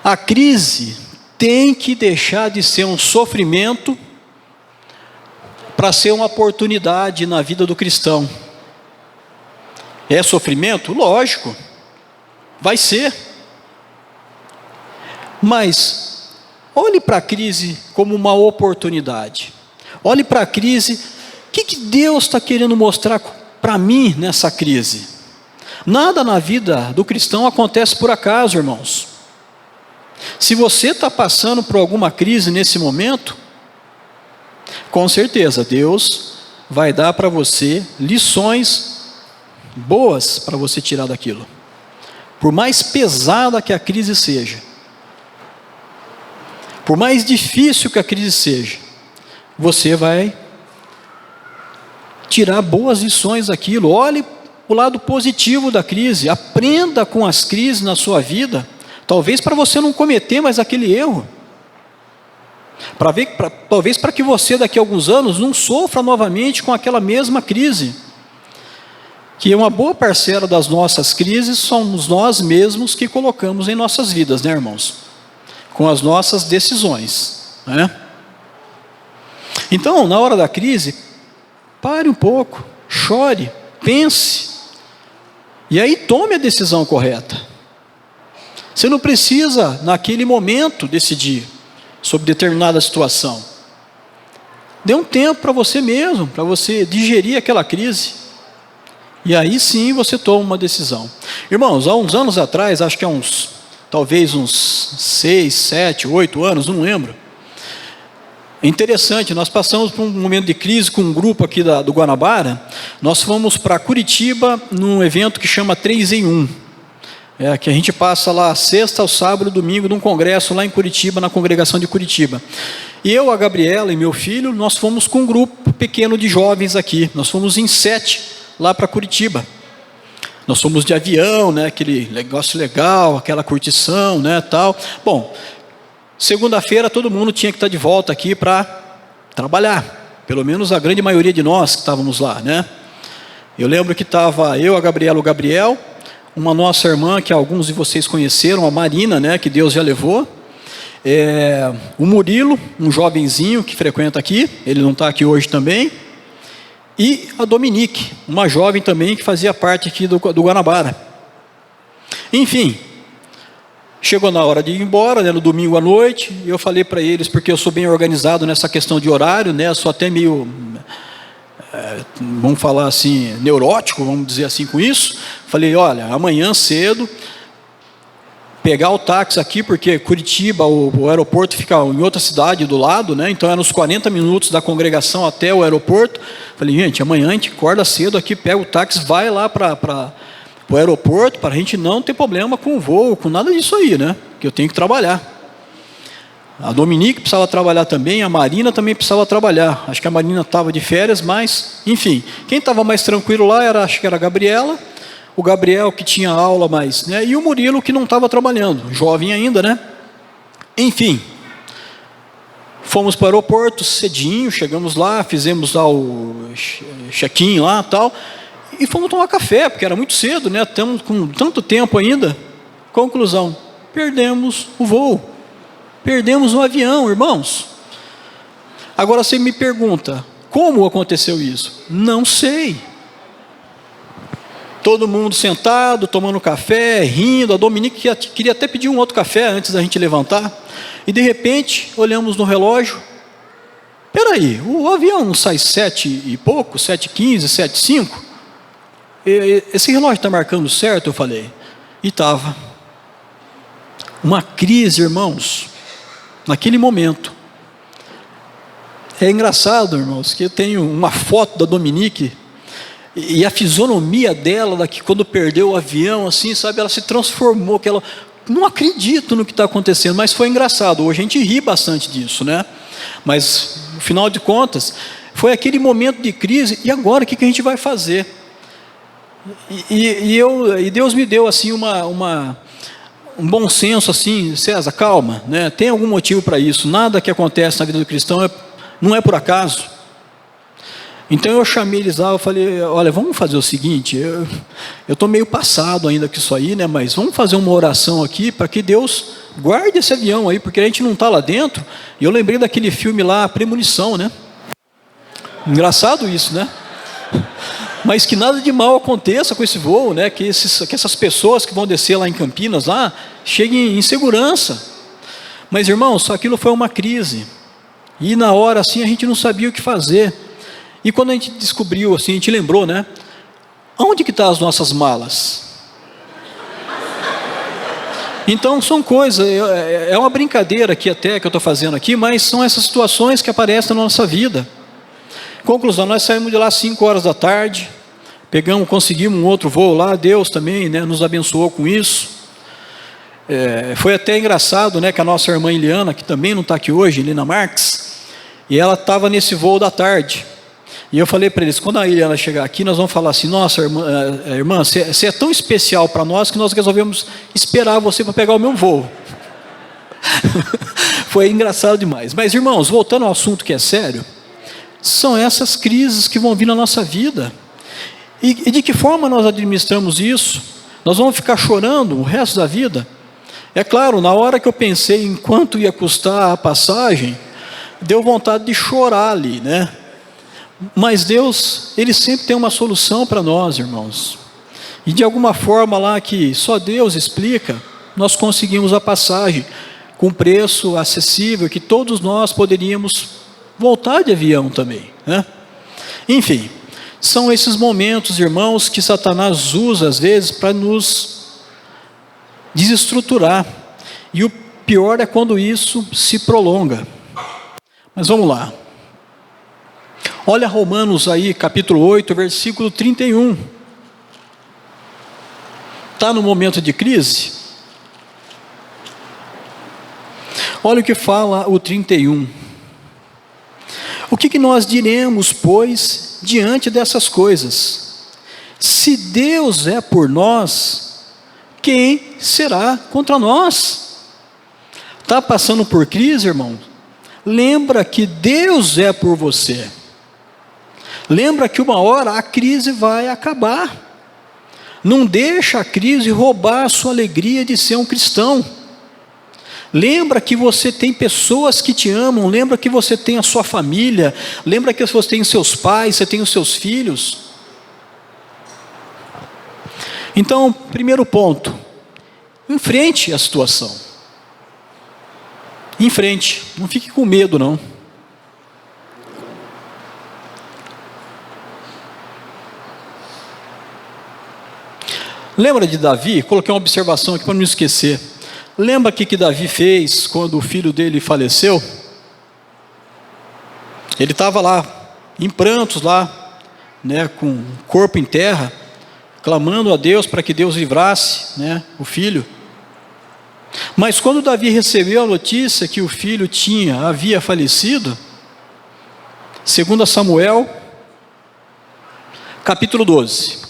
A crise tem que deixar de ser um sofrimento para ser uma oportunidade na vida do cristão. É sofrimento? Lógico, vai ser. Mas olhe para a crise como uma oportunidade. Olhe para a crise, o que Deus está querendo mostrar para mim nessa crise? Nada na vida do cristão acontece por acaso, irmãos. Se você está passando por alguma crise nesse momento, com certeza Deus vai dar para você lições boas para você tirar daquilo. Por mais pesada que a crise seja, por mais difícil que a crise seja, você vai tirar boas lições daquilo. Olhe o lado positivo da crise, aprenda com as crises na sua vida, talvez para você não cometer mais aquele erro, talvez para que você daqui a alguns anos não sofra novamente com aquela mesma crise, que uma boa parcela das nossas crises somos nós mesmos que colocamos em nossas vidas, né, irmãos? Com as nossas decisões, né? Então, na hora da crise, pare um pouco, chore, pense, e aí tome a decisão correta. Você não precisa, naquele momento, decidir sobre determinada situação. Dê um tempo para você mesmo, para você digerir aquela crise, e aí sim você toma uma decisão. Irmãos, há uns anos atrás, acho que talvez uns 6, 7, 8 anos, não lembro. Interessante, nós passamos por um momento de crise com um grupo aqui do Guanabara. Nós fomos para Curitiba num evento que chama 3 em 1. Que a gente passa lá sexta, ao sábado, domingo, num congresso lá em Curitiba, na congregação de Curitiba. E eu, a Gabriela e meu filho, nós fomos com um grupo pequeno de jovens aqui. Nós fomos em 7 lá para Curitiba. Nós fomos de avião, né, aquele negócio legal, aquela curtição, né, tal. Bom, segunda-feira todo mundo tinha que estar de volta aqui para trabalhar. Pelo menos a grande maioria de nós que estávamos lá, né? Eu lembro que estava eu, a Gabriela, o Gabriel, uma nossa irmã que alguns de vocês conheceram, a Marina, né, que Deus já levou. O Murilo, um jovenzinho que frequenta aqui, ele não está aqui hoje também. E a Dominique, uma jovem também que fazia parte aqui do Guanabara. Enfim, chegou na hora de ir embora, né, no domingo à noite, e eu falei para eles, porque eu sou bem organizado nessa questão de horário, né, sou até meio, vamos falar assim, neurótico, vamos dizer assim com isso. Falei, olha, amanhã cedo, pegar o táxi aqui, porque Curitiba, o aeroporto fica em outra cidade do lado, né? Então eram uns 40 minutos da congregação até o aeroporto. Falei, gente, amanhã a gente acorda cedo aqui, pega o táxi, vai lá para o aeroporto, para a gente não ter problema com o voo, com nada disso aí, né? Que eu tenho que trabalhar. A Dominique precisava trabalhar também, a Marina também precisava trabalhar. Acho que a Marina estava de férias, mas, enfim, quem estava mais tranquilo lá acho que era a Gabriela, o Gabriel que tinha aula mais, né? E o Murilo que não estava trabalhando, jovem ainda, né? Enfim, fomos para o aeroporto cedinho, chegamos lá, fizemos lá o check-in lá e tal, e fomos tomar café, porque era muito cedo, né? Estamos com tanto tempo ainda. Conclusão, perdemos o voo, perdemos o avião, irmãos. Agora você me pergunta, como aconteceu isso? Não sei. Todo mundo sentado, tomando café, rindo. A Dominique queria até pedir um outro café antes da gente levantar. E de repente, olhamos no relógio. Espera aí, o avião não sai 7 e pouco, 7h15, 7h05? Esse relógio está marcando certo? Eu falei. E estava. Uma crise, irmãos, naquele momento. É engraçado, irmãos, que eu tenho uma foto da Dominique, e a fisionomia dela, daqui, quando perdeu o avião, assim, sabe, ela se transformou, que ela, não acredito no que está acontecendo, mas foi engraçado. Hoje a gente ri bastante disso, né? Mas, no final de contas, foi aquele momento de crise, e agora o que a gente vai fazer? E Deus me deu assim um bom senso, assim, César, calma, né? Tem algum motivo para isso, nada que acontece na vida do cristão não é por acaso. Então eu chamei eles lá, eu falei, olha, vamos fazer o seguinte, eu estou meio passado ainda com isso aí, né? Mas vamos fazer uma oração aqui, para que Deus guarde esse avião aí, porque a gente não está lá dentro. E eu lembrei daquele filme lá, Premonição, né? Engraçado isso, né? Mas que nada de mal aconteça com esse voo, né? Que essas pessoas que vão descer lá em Campinas, lá, cheguem em segurança. Mas, irmãos, aquilo foi uma crise. E na hora, assim, a gente não sabia o que fazer. E quando a gente descobriu, assim, a gente lembrou, né? Onde que estão as nossas malas? Então, são coisas, é uma brincadeira aqui até que eu estou fazendo aqui, mas são essas situações que aparecem na nossa vida. Conclusão, nós saímos de lá às 5 horas da tarde, conseguimos um outro voo lá, Deus também, né, nos abençoou com isso. Foi até engraçado, né, que a nossa irmã Eliana, que também não está aqui hoje, Helena Marques, e ela estava nesse voo da tarde. E eu falei para eles, quando a Eliana chegar aqui, nós vamos falar assim, nossa, irmã, você é tão especial para nós que nós resolvemos esperar você para pegar o meu voo. Foi engraçado demais. Mas, irmãos, voltando ao assunto que é sério, são essas crises que vão vir na nossa vida. E de que forma nós administramos isso? Nós vamos ficar chorando o resto da vida? É claro, na hora que eu pensei em quanto ia custar a passagem, deu vontade de chorar ali, né? Mas Deus, Ele sempre tem uma solução para nós, irmãos. E de alguma forma lá que só Deus explica, nós conseguimos a passagem com preço acessível, que todos nós poderíamos voltar de avião também, né? Enfim, são esses momentos, irmãos, que Satanás usa às vezes para nos desestruturar. E o pior é quando isso se prolonga. Mas vamos lá. Olha Romanos aí, capítulo 8, versículo 31. Está no momento de crise? Olha o que fala o 31. O que nós diremos, pois, diante dessas coisas? Se Deus é por nós, quem será contra nós? Está passando por crise, irmão? Lembra que Deus é por você. Lembra que uma hora a crise vai acabar. Não deixa a crise roubar a sua alegria de ser um cristão. Lembra que você tem pessoas que te amam. Lembra que você tem a sua família. Lembra que você tem os seus pais, você tem os seus filhos. Então, primeiro ponto, enfrente a situação. Enfrente, não fique com medo não. Lembra de Davi? Coloquei uma observação aqui para não esquecer. Lembra o que Davi fez quando o filho dele faleceu? Ele estava lá, em prantos lá, né, com o corpo em terra, clamando a Deus para que Deus livrasse, né, o filho. Mas quando Davi recebeu a notícia que o filho havia falecido, 2 Samuel, capítulo 12.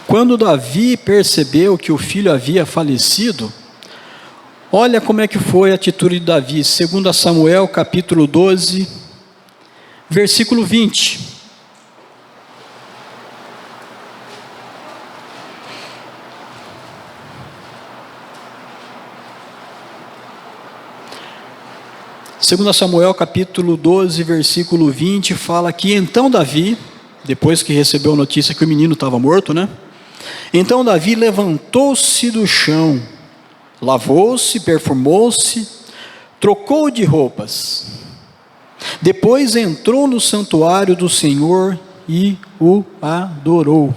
Quando Davi percebeu que o filho havia falecido, olha como é que foi a atitude de Davi, 2 Samuel capítulo 12, versículo 20. Segundo Samuel capítulo 12, versículo 20, fala que então Davi, depois que recebeu a notícia que o menino estava morto, né? Então Davi levantou-se do chão, lavou-se, perfumou-se, trocou de roupas. Depois entrou no santuário do Senhor e o adorou.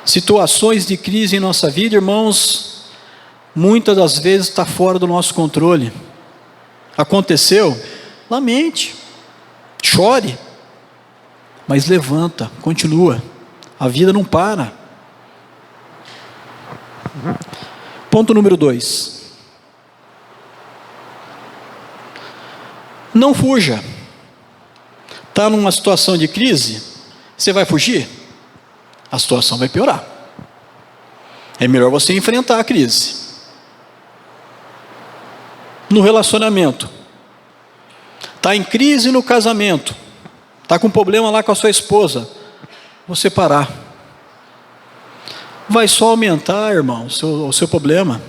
Situações de crise em nossa vida, irmãos, muitas das vezes está fora do nosso controle. Aconteceu? Lamente, chore, mas levanta, continua. A vida não para. Ponto número 2. Não fuja. Está numa situação de crise, você vai fugir? A situação vai piorar. É melhor você enfrentar a crise. no relacionamento, está em crise no casamento, está com problema lá com a sua esposa, você parar, vai só aumentar, irmão, o seu problema.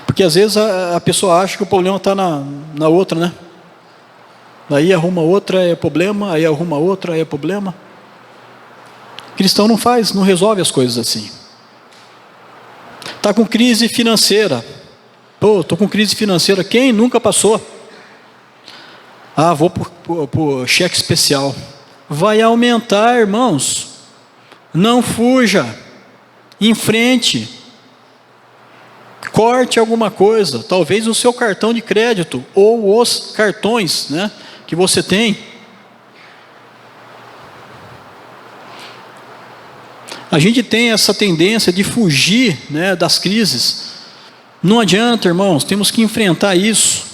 Porque às vezes a pessoa acha que o problema está na outra, né? Daí arruma outra, é problema, aí arruma outra, aí é problema. Cristão não resolve as coisas assim. Está com crise financeira. Estou com crise financeira. Quem nunca passou? Vou por cheque especial. Vai aumentar, irmãos. Não fuja. Enfrente. Corte alguma coisa. Talvez o seu cartão de crédito ou os cartões, né, que você tem. A gente tem essa tendência de fugir, né, das crises. Não adianta, irmãos, temos que enfrentar isso.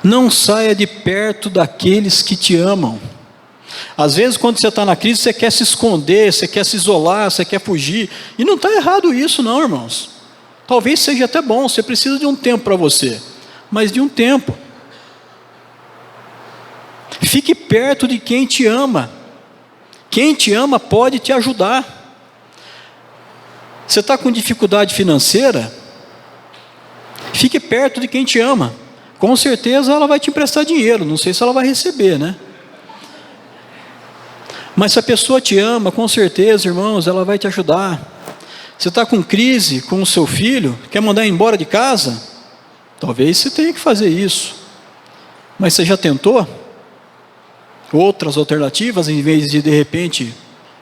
Não saia de perto daqueles que te amam. Às vezes quando você está na crise, você quer se esconder, você quer se isolar, você quer fugir. E não está errado isso não, irmãos. Talvez seja até bom, você precisa de um tempo para você. Mas de um tempo. Fique perto de quem te ama. Quem te ama pode te ajudar. Você está com dificuldade financeira? Fique perto de quem te ama. Com certeza ela vai te emprestar dinheiro. Não sei se ela vai receber, né? Mas se a pessoa te ama, com certeza, irmãos, ela vai te ajudar. Você está com crise com o seu filho, quer mandar embora de casa? Talvez você tenha que fazer isso. Mas você já tentou outras alternativas, em vez de repente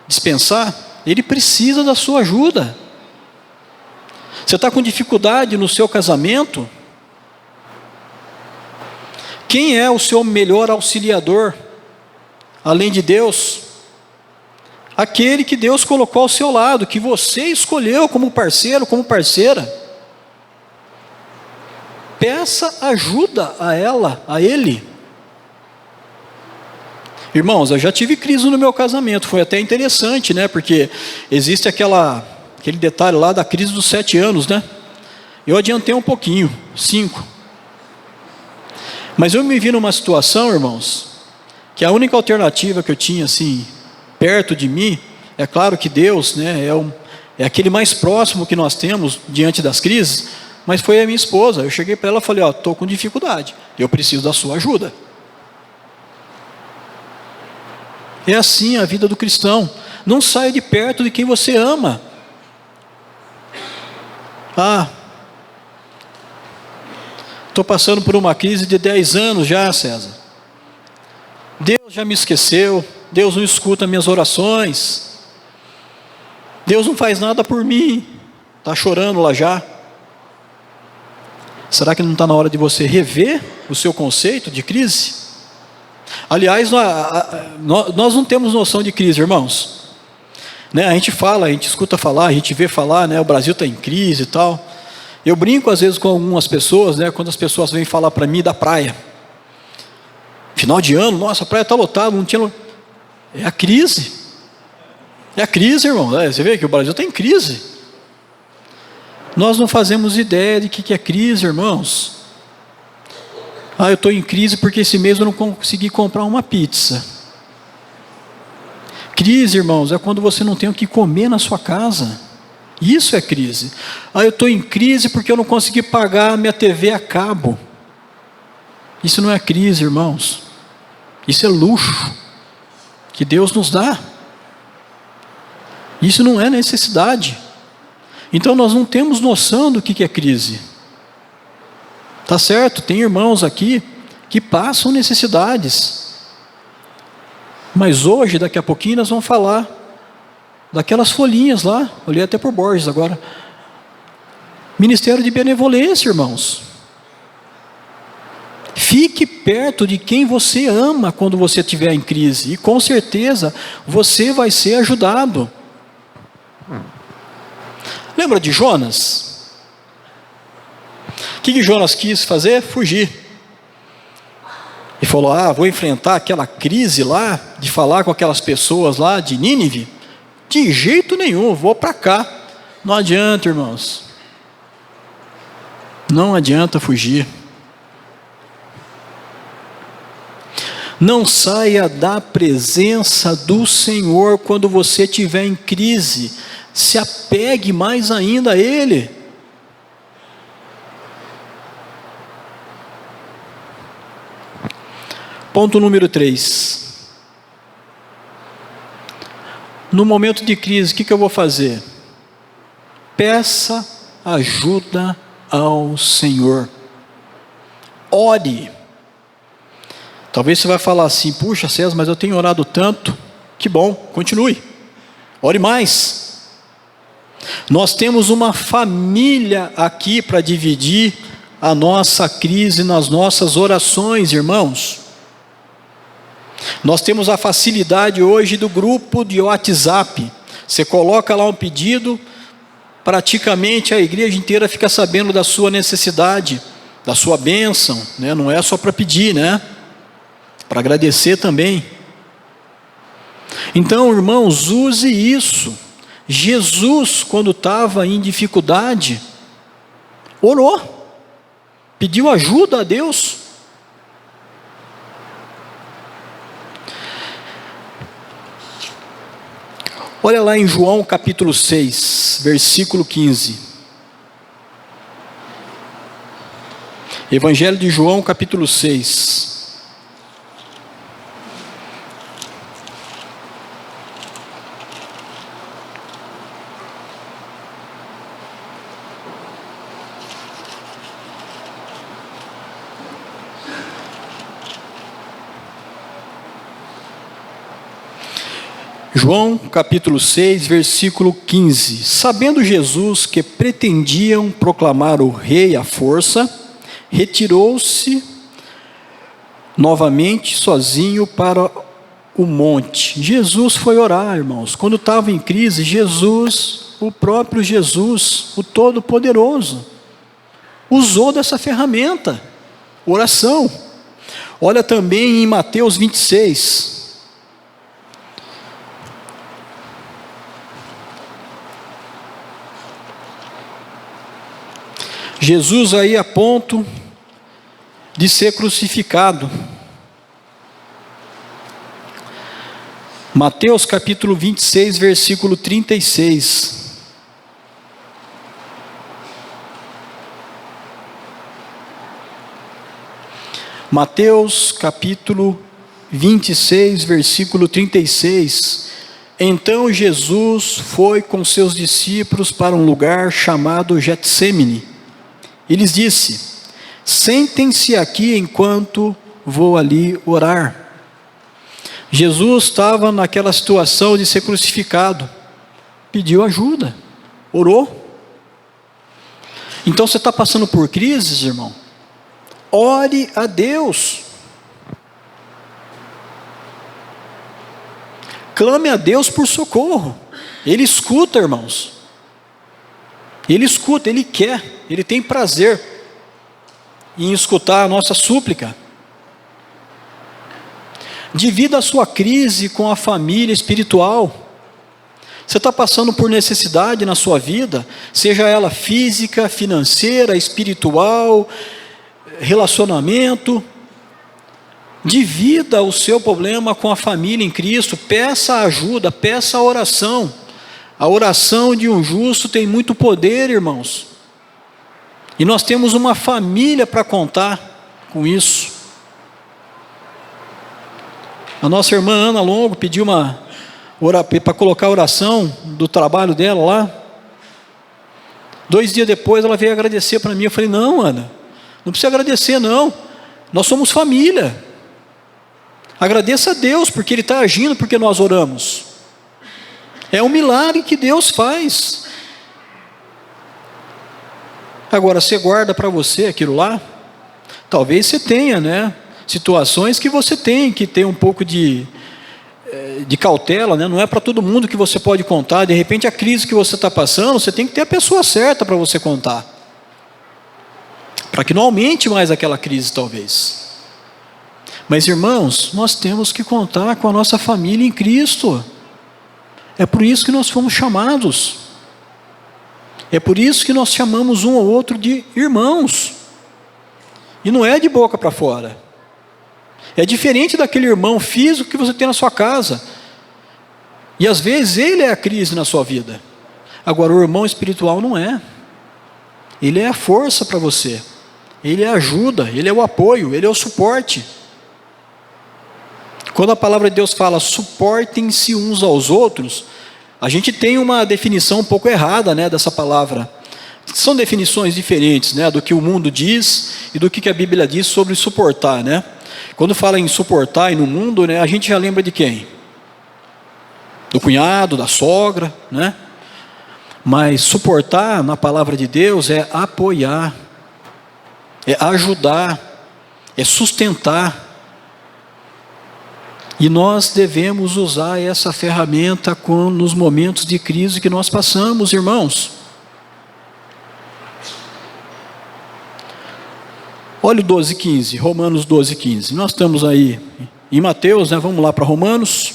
dispensar? Ele precisa da sua ajuda. Você está com dificuldade no seu casamento? Quem é o seu melhor auxiliador? Além de Deus? Aquele que Deus colocou ao seu lado, que você escolheu como parceiro, como parceira. Peça ajuda a ela, a ele. Irmãos, eu já tive crise no meu casamento, foi até interessante, né? Porque existe aquele detalhe lá da crise dos 7 anos, né? Eu adiantei um pouquinho, 5. Mas eu me vi numa situação, irmãos, que a única alternativa que eu tinha, assim, perto de mim, é claro que Deus, né, é aquele mais próximo que nós temos diante das crises, mas foi a minha esposa. Eu cheguei para ela e falei, estou com dificuldade, eu preciso da sua ajuda. É assim a vida do cristão. Não saia de perto de quem você ama. Estou passando por uma crise de 10 anos já, César. Deus já me esqueceu. Deus não escuta minhas orações. Deus não faz nada por mim. Está chorando lá já. Será que não está na hora de você rever o seu conceito de crise? Aliás, nós não temos noção de crise, irmãos. Né? A gente fala, a gente escuta falar, a gente vê falar, né? O Brasil está em crise e tal. Eu brinco às vezes com algumas pessoas, né? Quando as pessoas vêm falar para mim da praia. Final de ano, nossa, a praia está lotada, não tinha... É a crise. É a crise, irmão. Você vê que o Brasil está em crise. Nós não fazemos ideia de que é crise, irmãos. Eu estou em crise porque esse mês eu não consegui comprar uma pizza. Crise, irmãos, é quando você não tem o que comer na sua casa. Isso é crise. Eu estou em crise porque eu não consegui pagar a minha TV a cabo. Isso não é crise, irmãos. Isso é luxo que Deus nos dá. Isso não é necessidade. Então nós não temos noção do que é crise. Tá certo? Tem irmãos aqui que passam necessidades. Mas hoje, daqui a pouquinho, nós vamos falar daquelas folhinhas lá. Olhei até por Borges agora. Ministério de benevolência, irmãos. Fique perto de quem você ama quando você estiver em crise. E com certeza você vai ser ajudado. Lembra de Jonas? O que Jonas quis fazer? Fugir. E falou, vou enfrentar aquela crise lá, de falar com aquelas pessoas lá de Nínive. De jeito nenhum, vou para cá. Não adianta, irmãos. Não adianta fugir. Não saia da presença do Senhor quando você estiver em crise. Se apegue mais ainda a Ele. Ponto número 3. No momento de crise, o que eu vou fazer? Peça ajuda ao Senhor. Ore. Talvez você vai falar assim, puxa César, mas eu tenho orado tanto. Que bom, continue. Ore mais. Nós temos uma família aqui para dividir a nossa crise nas nossas orações, irmãos. Nós temos a facilidade hoje do grupo de WhatsApp. Você coloca lá um pedido, praticamente a igreja inteira fica sabendo da sua necessidade, da sua bênção, né? Não é só para pedir, né? Para agradecer também. Então, irmãos, use isso. Jesus, quando estava em dificuldade, orou, pediu ajuda a Deus. Olha lá em João capítulo 6, versículo 15. Evangelho de João capítulo 6. João capítulo 6, versículo 15. Sabendo Jesus que pretendiam proclamar o rei à força, retirou-se novamente sozinho para o monte. Jesus foi orar, irmãos. Quando estava em crise, Jesus, o próprio Jesus, o Todo-Poderoso, usou dessa ferramenta, oração. Olha também em Mateus 26. Jesus aí a ponto de ser crucificado. Mateus capítulo 26, versículo 36. Mateus capítulo 26, versículo 36. Então Jesus foi com seus discípulos para um lugar chamado Getsêmani. E lhes disse: sentem-se aqui enquanto vou ali orar. Jesus estava naquela situação de ser crucificado, pediu ajuda, orou. Então você está passando por crises, irmão? Ore a Deus. Clame a Deus por socorro. Ele escuta, irmãos. Ele escuta, Ele quer, Ele tem prazer em escutar a nossa súplica. Divida a sua crise com a família espiritual. Você está passando por necessidade na sua vida, seja ela física, financeira, espiritual, relacionamento. Divida o seu problema com a família em Cristo. Peça ajuda, peça a oração. A oração de um justo tem muito poder, irmãos. E nós temos uma família para contar com isso. A nossa irmã Ana Longo pediu para colocar a oração do trabalho dela lá. 2 dias depois ela veio agradecer para mim. Eu falei: não, Ana, não precisa agradecer não. Nós somos família. Agradeça a Deus porque Ele está agindo, porque nós oramos. É um milagre que Deus faz. Agora, você guarda para você aquilo lá? Talvez você tenha, né? Situações que você tem que ter um pouco de cautela, né? Não é para todo mundo que você pode contar. De repente, a crise que você está passando, você tem que ter a pessoa certa para você contar. Para que não aumente mais aquela crise, talvez. Mas, irmãos, nós temos que contar com a nossa família em Cristo. É por isso que nós fomos chamados. É por isso que nós chamamos um ao outro de irmãos. E não é de boca para fora. É diferente daquele irmão físico que você tem na sua casa. E às vezes ele é a crise na sua vida. Agora o irmão espiritual não é. Ele é a força para você. Ele é a ajuda, ele é o apoio, ele é o suporte. Quando a palavra de Deus fala suportem-se uns aos outros, a gente tem uma definição um pouco errada, né, dessa palavra. São definições diferentes, né, do que o mundo diz e do que a Bíblia diz sobre suportar, né? Quando fala em suportar e no mundo, né, a gente já lembra de quem? Do cunhado, da sogra, né? Mas suportar na palavra de Deus é apoiar, é ajudar, é sustentar. E nós devemos usar essa ferramenta nos momentos de crise que nós passamos, irmãos. Olha o 12:15, Romanos 12:15. Nós estamos aí em Mateus, né? Vamos lá para Romanos.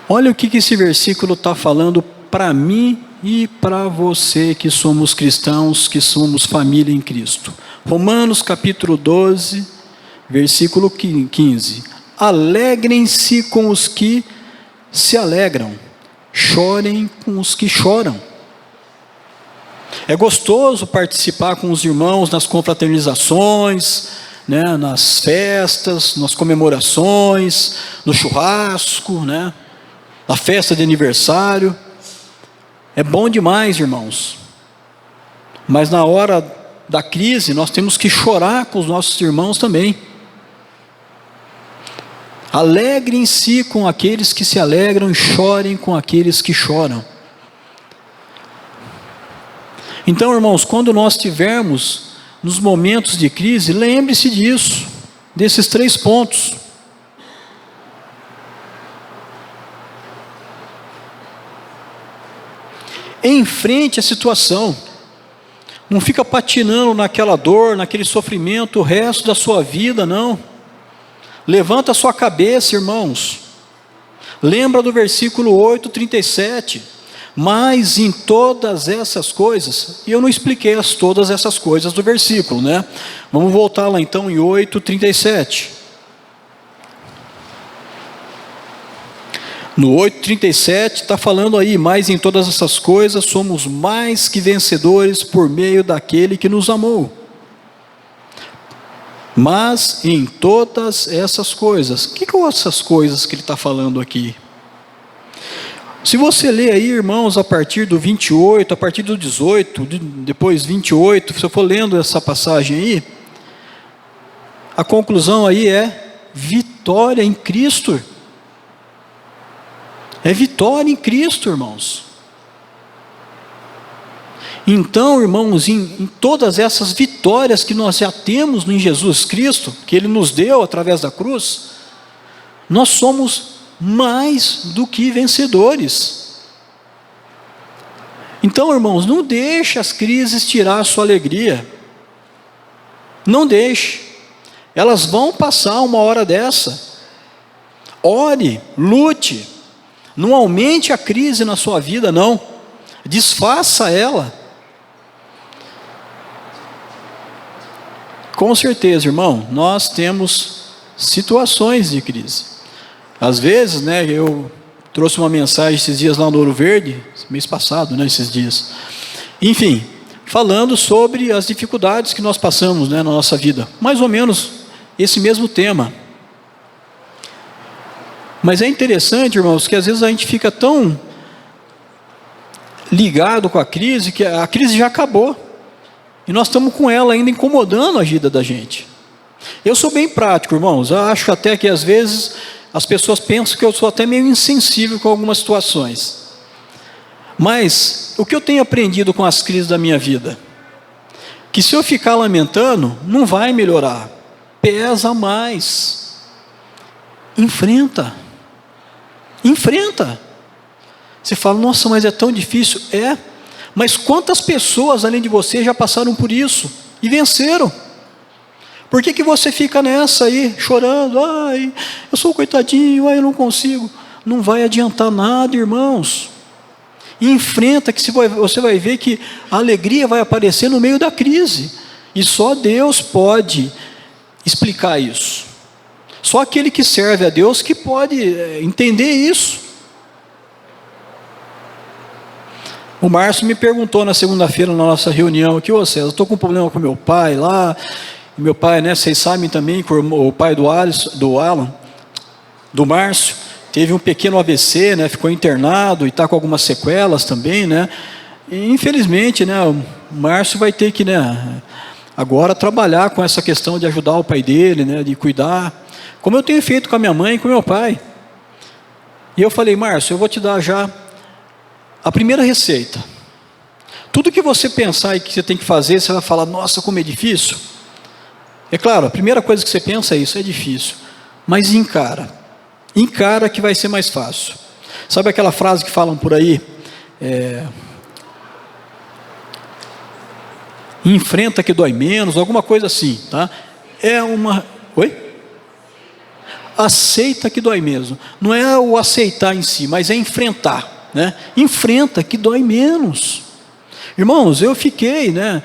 Olha o que esse versículo está falando para mim e para você que somos cristãos, que somos família em Cristo. Romanos capítulo 12, versículo 15. Alegrem-se com os que se alegram, chorem com os que choram. É gostoso participar com os irmãos nas confraternizações, né, nas festas, nas comemorações, no churrasco, né, na festa de aniversário. É bom demais, irmãos. Mas na hora da crise, nós temos que chorar com os nossos irmãos também. Alegrem-se com aqueles que se alegram e chorem com aqueles que choram. Então, irmãos, quando nós estivermos nos momentos de crise, lembre-se disso, desses 3 pontos. Enfrente a situação. Não fica patinando naquela dor, naquele sofrimento o resto da sua vida, não. Levanta a sua cabeça, irmãos. Lembra do versículo 8:37. Mas em todas essas coisas, e eu não expliquei todas essas coisas do versículo, né? Vamos voltar lá então em 8:37. No 8:37 está falando aí, mas em todas essas coisas somos mais que vencedores por meio daquele que nos amou. Mas em todas essas coisas, o que são essas coisas que ele está falando aqui? Se você ler aí, irmãos, a partir do 28, a partir do 18, depois 28, se eu for lendo essa passagem aí, a conclusão aí é vitória em Cristo. É vitória em Cristo, irmãos. Então, irmãos, em todas essas vitórias que nós já temos em Jesus Cristo, que Ele nos deu através da cruz, nós somos mais do que vencedores. Então, irmãos, não deixe as crises tirar a sua alegria. Não deixe. Elas vão passar uma hora dessa. Ore, lute. Não aumente a crise na sua vida, não. Desfaça ela. Com certeza, irmão, nós temos situações de crise. Às vezes, né, eu trouxe uma mensagem esses dias lá no Ouro Verde, mês passado, né, esses dias. Enfim, falando sobre as dificuldades que nós passamos, né, na nossa vida. Mais ou menos esse mesmo tema. Mas é interessante, irmãos, que às vezes a gente fica tão ligado com a crise, que a crise já acabou. E nós estamos com ela ainda incomodando a vida da gente. Eu sou bem prático, irmãos. Eu acho até que às vezes as pessoas pensam que eu sou até meio insensível com algumas situações. Mas o que eu tenho aprendido com as crises da minha vida? Que se eu ficar lamentando, não vai melhorar. Pesa mais. Enfrenta. Enfrenta. Você fala, nossa, mas é tão difícil. É, mas quantas pessoas além de você já passaram por isso e venceram? Por que você fica nessa aí, chorando? Ai, eu sou coitadinho, ai, eu não consigo. Não vai adiantar nada, irmãos. Enfrenta, que você vai ver que a alegria vai aparecer no meio da crise. E só Deus pode explicar isso. Só aquele que serve a Deus que pode entender isso. O Márcio me perguntou na segunda-feira, na nossa reunião aqui, ô César, eu estou com um problema com meu pai lá. Meu pai, né, vocês sabem também que o pai do Alan, do Márcio, teve um pequeno AVC, né, ficou internado e está com algumas sequelas também, né. E, infelizmente, né, o Márcio vai ter que, né, agora trabalhar com essa questão de ajudar o pai dele, né, de cuidar, como eu tenho feito com a minha mãe e com o meu pai. E eu falei, Márcio, eu vou te dar já a primeira receita. Tudo que você pensar e que você tem que fazer, você vai falar, nossa, como é difícil. É claro, a primeira coisa que você pensa é isso, é difícil. Mas encara. Encara que vai ser mais fácil. Sabe aquela frase que falam por aí? Enfrenta que dói menos, alguma coisa assim, tá? Oi? Aceita que dói menos. Não é o aceitar em si, mas é enfrentar. Né? Enfrenta que dói menos. Irmãos, eu fiquei, né,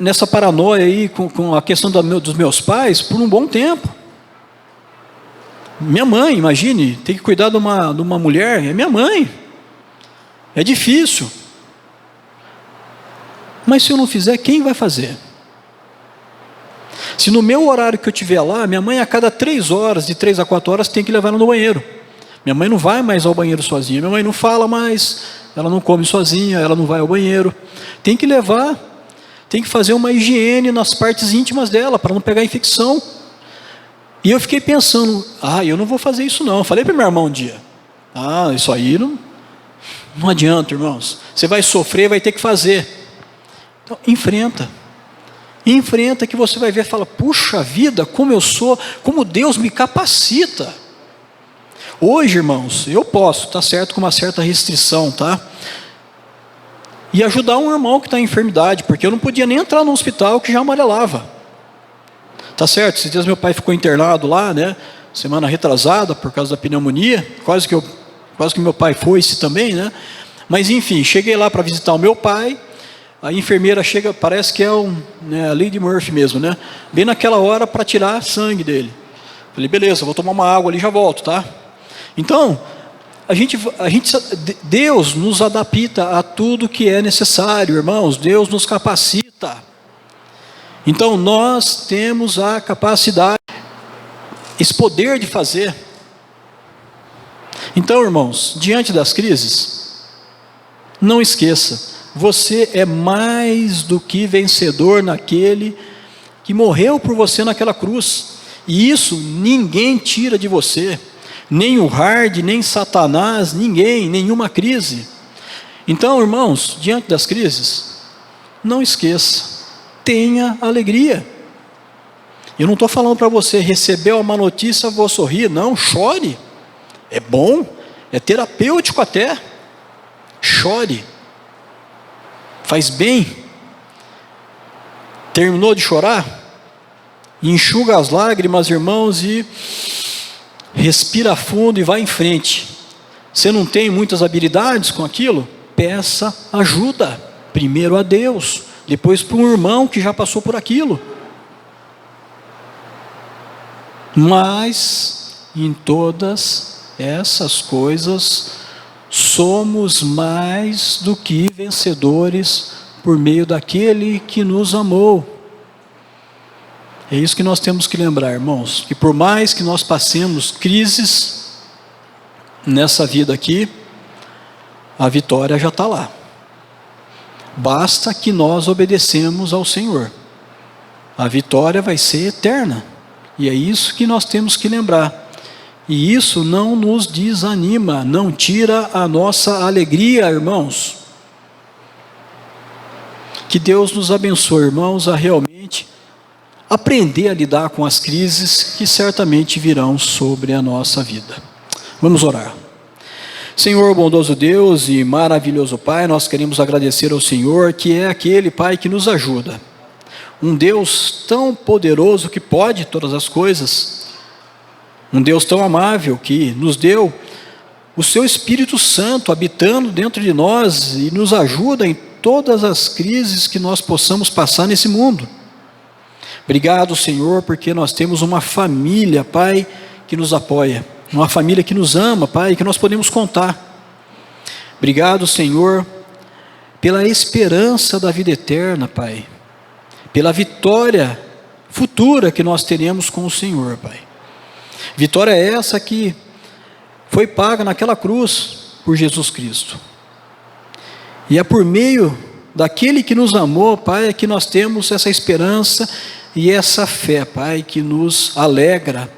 nessa paranoia aí com a questão dos meus pais por um bom tempo. Minha mãe, imagine, tem que cuidar de uma mulher, é minha mãe. É difícil. Mas se eu não fizer, quem vai fazer? Se no meu horário que eu estiver lá, minha mãe a cada 3 horas, de 3 a 4 horas, tem que levar ela no banheiro. Minha mãe não vai mais ao banheiro sozinha, minha mãe não fala mais, ela não come sozinha, ela não vai ao banheiro. Tem que levar, tem que fazer uma higiene nas partes íntimas dela, para não pegar infecção. E eu fiquei pensando, eu não vou fazer isso não. Falei para meu irmão um dia, isso aí não adianta, irmãos. Você vai sofrer, vai ter que fazer. Então, enfrenta. Enfrenta que você vai ver, fala, puxa vida, como eu sou, como Deus me capacita. Hoje, irmãos, eu posso, tá certo, com uma certa restrição, tá? E ajudar um irmão que está em enfermidade, porque eu não podia nem entrar no hospital que já amarelava. Tá certo? Esses dias meu pai ficou internado lá, né? Semana retrasada, por causa da pneumonia, quase que meu pai foi-se também, né? Mas enfim, cheguei lá para visitar o meu pai, a enfermeira chega, parece que é a Lady Murphy mesmo, né? Bem naquela hora para tirar sangue dele. Falei, beleza, vou tomar uma água ali e já volto, tá? Então, Deus nos adapta a tudo que é necessário, irmãos. Deus nos capacita. Então, nós temos a capacidade, esse poder de fazer. Então, irmãos, diante das crises, não esqueça, você é mais do que vencedor naquele que morreu por você naquela cruz. E isso ninguém tira de você. Nem o hard, nem Satanás, ninguém, nenhuma crise. Então, irmãos, diante das crises, não esqueça, tenha alegria. Eu não estou falando para você, recebeu uma notícia, vou sorrir, não, chore, é bom, é terapêutico até, chore, faz bem. Terminou de chorar? Enxuga as lágrimas, irmãos, e respira fundo e vai em frente. Você não tem muitas habilidades com aquilo? Peça ajuda, primeiro a Deus, depois para um irmão que já passou por aquilo. Mas, em todas essas coisas, somos mais do que vencedores por meio daquele que nos amou. É isso que nós temos que lembrar, irmãos, que por mais que nós passemos crises nessa vida aqui, a vitória já está lá. Basta que nós obedecemos ao Senhor. A vitória vai ser eterna. E é isso que nós temos que lembrar. E isso não nos desanima, não tira a nossa alegria, irmãos. Que Deus nos abençoe, irmãos, a realmente aprender a lidar com as crises que certamente virão sobre a nossa vida. Vamos orar. Senhor, bondoso Deus e maravilhoso Pai, nós queremos agradecer ao Senhor, que é aquele Pai que nos ajuda. Um Deus tão poderoso que pode todas as coisas. Um Deus tão amável que nos deu o seu Espírito Santo habitando dentro de nós e nos ajuda em todas as crises que nós possamos passar nesse mundo. Obrigado, Senhor, porque nós temos uma família, Pai, que nos apoia. Uma família que nos ama, Pai, que nós podemos contar. Obrigado, Senhor, pela esperança da vida eterna, Pai. Pela vitória futura que nós teremos com o Senhor, Pai. Vitória essa que foi paga naquela cruz por Jesus Cristo. E é por meio daquele que nos amou, Pai, que nós temos essa esperança e essa fé, Pai, que nos alegra,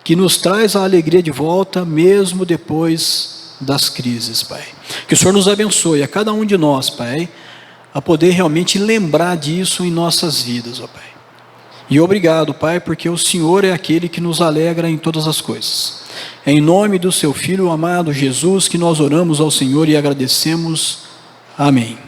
que nos traz a alegria de volta, mesmo depois das crises, Pai. Que o Senhor nos abençoe, a cada um de nós, Pai, a poder realmente lembrar disso em nossas vidas, ó Pai. E obrigado, Pai, porque o Senhor é aquele que nos alegra em todas as coisas. É em nome do seu Filho amado Jesus que nós oramos ao Senhor e agradecemos. Amém.